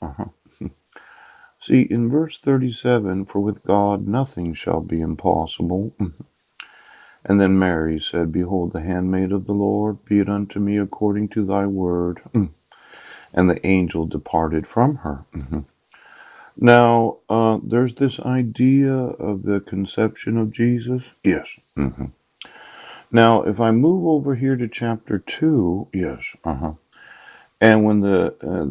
Uh-huh. See, in verse 37, for with God nothing shall be impossible. And then Mary said, behold, the handmaid of the Lord, be it unto me according to thy word. And the angel departed from her. Now, there's this idea of the conception of Jesus. Yes. Now, if I move over here to chapter 2, yes. And when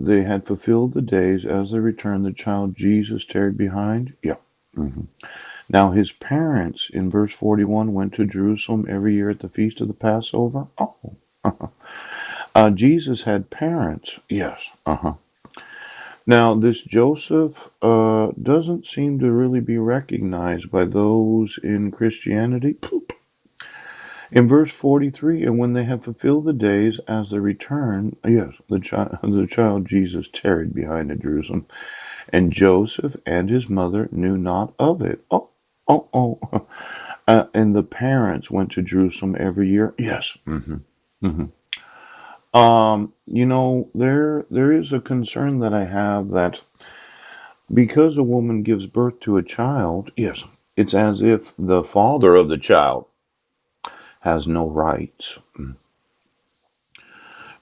they had fulfilled the days as they returned, the child Jesus tarried behind. Yeah. Now his parents, in verse 41, went to Jerusalem every year at the feast of the Passover. Oh. Jesus had parents. Yes. Now this Joseph doesn't seem to really be recognized by those in Christianity. In verse 43, and when they had fulfilled the days as they returned, yes, the child Jesus tarried behind in Jerusalem, and Joseph and his mother knew not of it. Oh. And the parents went to Jerusalem every year. Yes. Hmm. There is a concern that I have that because a woman gives birth to a child, yes, it's as if the father of the child has no rights.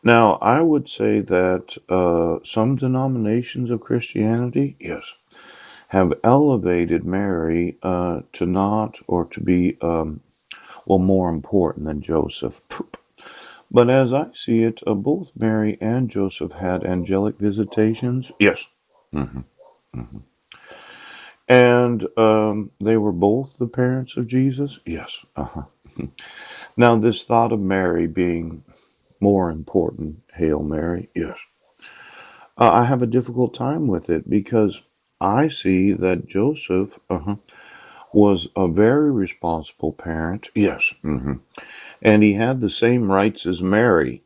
Now, I would say that some denominations of Christianity, yes, have elevated Mary to not or to be, more important than Joseph. But as I see it, both Mary and Joseph had angelic visitations. Yes. hmm And they were both the parents of Jesus. Yes. Now, this thought of Mary being more important, Hail Mary, yes. I have a difficult time with it because I see that Joseph was a very responsible parent. Yes. And he had the same rights as Mary.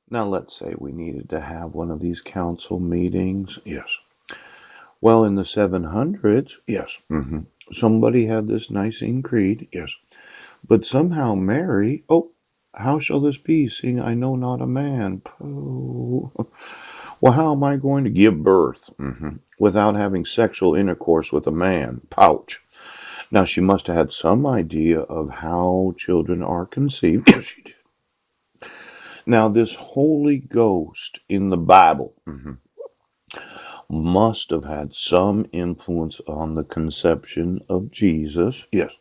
Now, let's say we needed to have one of these council meetings. Yes. Well, in the 700s, yes. Somebody had this Nicene Creed. Yes. But somehow Mary, how shall this be, seeing I know not a man? Oh. Well, how am I going to give birth without having sexual intercourse with a man? Pouch. Now, she must have had some idea of how children are conceived. Yes, she did. Now, this Holy Ghost in the Bible must have had some influence on the conception of Jesus. Yes.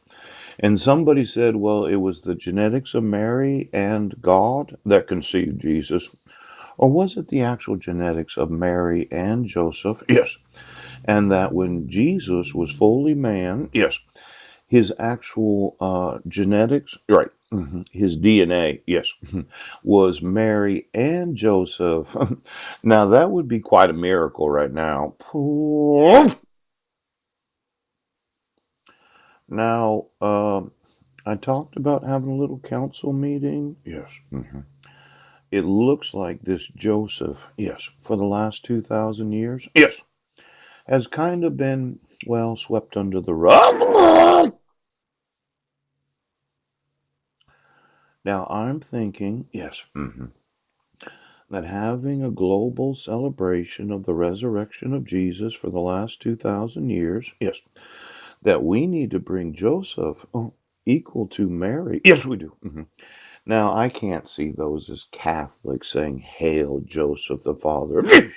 And somebody said, well, it was the genetics of Mary and God that conceived Jesus. Or was it the actual genetics of Mary and Joseph? Yes. And that when Jesus was fully man, yes, his actual genetics, right, his DNA, yes, was Mary and Joseph. Now, that would be quite a miracle right now. Now, I talked about having a little council meeting. Yes. It looks like this Joseph, yes, for the last 2,000 years, yes, has kind of been, well, swept under the rug. Now, I'm thinking, yes, that having a global celebration of the resurrection of Jesus for the last 2,000 years, yes, that we need to bring Joseph equal to Mary. Yes, we do. Now, I can't see those as Catholics saying, Hail Joseph the Father of Jesus.